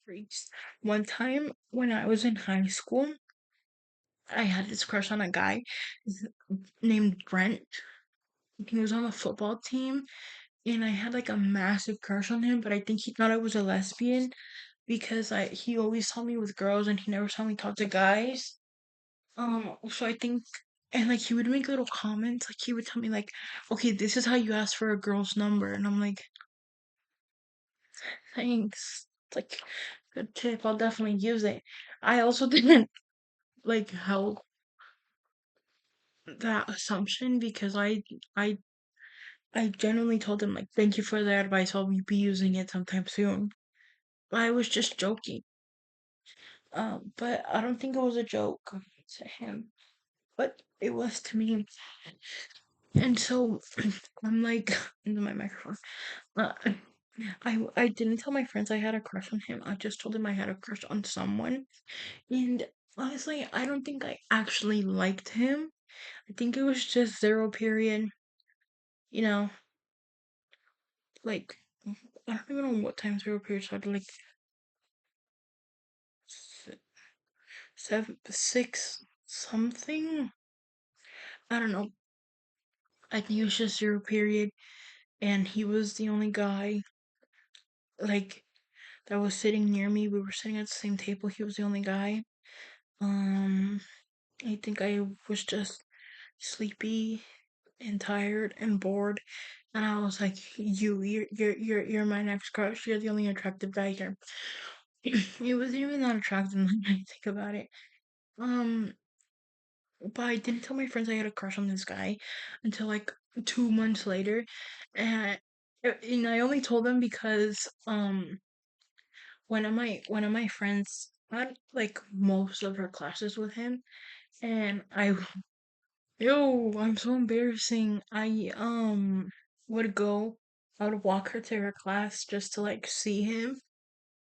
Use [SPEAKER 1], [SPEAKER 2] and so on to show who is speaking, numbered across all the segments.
[SPEAKER 1] freaks. One time when I was in high school, I had this crush on a guy named Brent. He was on the football team, and I had like a massive crush on him, but I think he thought I was a lesbian because I he always saw me with girls and he never saw me talk to guys. So I think and like he would make little comments, like he would tell me like, okay, this is how you ask for a girl's number, and I'm like, thanks. It's like good tip, I'll definitely use it. I also didn't like help that assumption because I I genuinely told him like, thank you for the advice, I'll be using it sometime soon. I was just joking. But I don't think it was a joke to him, but it was to me. And so I'm like into my microphone. Uh, I didn't tell my friends I had a crush on him. I just told him I had a crush on someone. And honestly, I don't think I actually liked him. I think it was just zero period. You know, like I don't even know what time zero period started. Like seven, six something. I don't know. I think it was just zero period, and he was the only guy like that was sitting near me. We were sitting at the same table. He was the only guy. Um, I think I was just sleepy and tired and bored, and I was like, you're my next crush. You're the only attractive guy here." He wasn't even that attractive now that I think about it. Um, but I didn't tell my friends I had a crush on this guy until like 2 months later, and I only told them because one of my friends had like most of her classes with him, and I'm so embarrassing. I would go, I would walk her to her class just to like see him.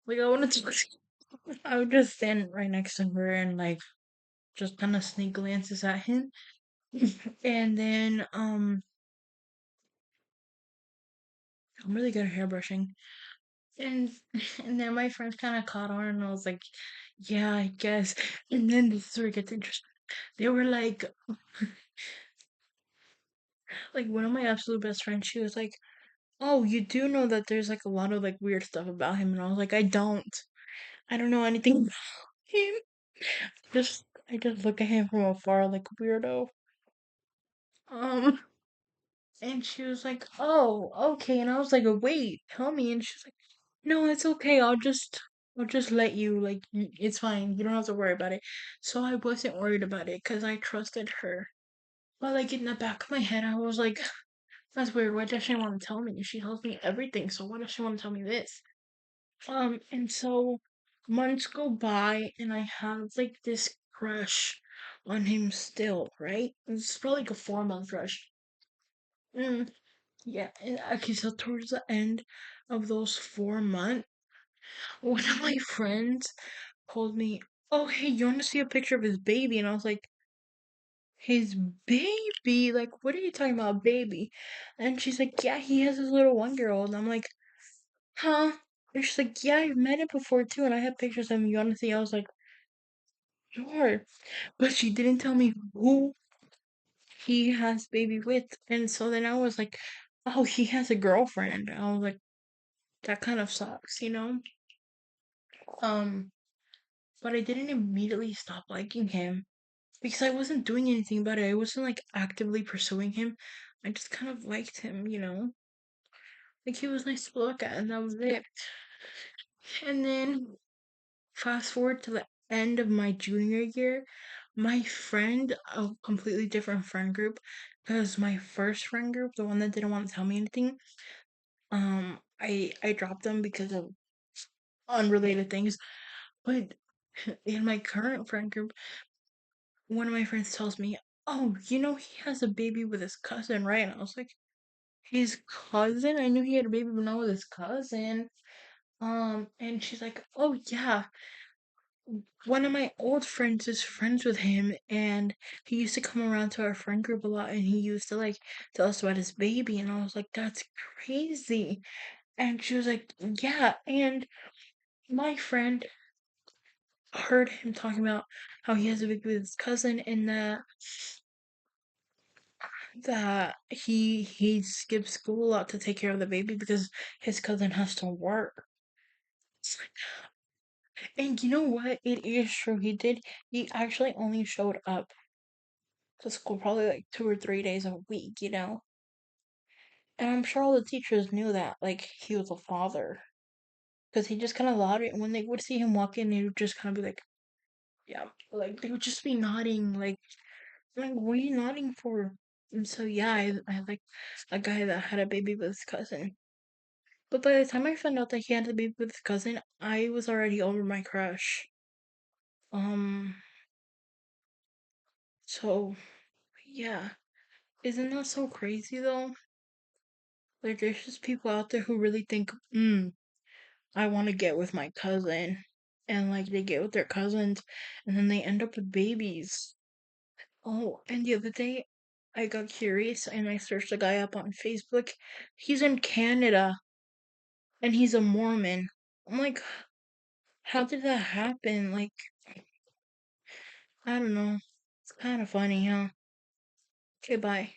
[SPEAKER 1] Like I wanted to, I would just stand right next to her and like just kind of sneak glances at him, and then I'm really good at hairbrushing. And and then my friends kind of caught on, and I was like, yeah, I guess. And then this is where it gets interesting. They were like one of my absolute best friends. She was like, "Oh, you do know that there's like a lot of like weird stuff about him," and I was like, I don't know anything about him. I just look at him from afar like a weirdo. Um, and she was like, "Oh, okay," and I was like, "Wait, tell me," and she's like, "No, it's okay. I'll just let you. Like, it's fine. You don't have to worry about it." So I wasn't worried about it because I trusted her. But like in the back of my head, I was like, "That's weird. Why does she want to tell me? She tells me everything. So why does she want to tell me this?" And so months go by, and I have like this crush on him still, right? It's probably like a 4 month crush. Mm, yeah, and okay, so towards the end of those 4 months, one of my friends told me, "Oh, hey, you want to see a picture of his baby?" And I was like, "His baby? Like, what are you talking about, baby?" And she's like, "Yeah, he has his little 1 year old." And I'm like, "Huh?" And she's like, "Yeah, I've met him before too, and I have pictures of him. You want to see?" I was like, "Sure." But she didn't tell me who he has baby with. And so then I was like, "Oh, he has a girlfriend." I was like, that kind of sucks, you know? Um, but I didn't immediately stop liking him because I wasn't doing anything about it. I wasn't like actively pursuing him. I just kind of liked him, you know? Like he was nice to look at, and that was it. And then fast forward to the end of my junior year, my friend, a completely different friend group, because my first friend group, the one that didn't want to tell me anything, I dropped them because of unrelated things. But in my current friend group, one of my friends tells me, "Oh, you know he has a baby with his cousin, right?" And I was like, "His cousin? I knew he had a baby, but not with his cousin." And she's like, "Oh yeah, one of my old friends is friends with him, and he used to come around to our friend group a lot, and he used to like tell us about his baby." And I was like, "That's crazy." And she was like, "Yeah, and." My friend heard him talking about how he has a baby with his cousin and that he skips school a lot to take care of the baby because his cousin has to work. And you know what? It is true. He did. He actually only showed up to school probably like 2 or 3 days a week, you know? And I'm sure all the teachers knew that, like, he was a father. Because he just kind of nodded. And when they would see him walk in, they would just kind of be like, yeah. Like, they would just be nodding, like, what are you nodding for? And so, yeah, I like a guy that had a baby with his cousin. But by the time I found out that he had a baby with his cousin, I was already over my crush. Um, so, yeah. Isn't that so crazy though? Like, there's just people out there who really think, I want to get with my cousin. And, like, they get with their cousins, and then they end up with babies. Oh, and the other day, I got curious and I searched a guy up on Facebook. He's in Canada, and he's a Mormon. I'm like, how did that happen? Like, I don't know. It's kind of funny, huh? Okay, bye.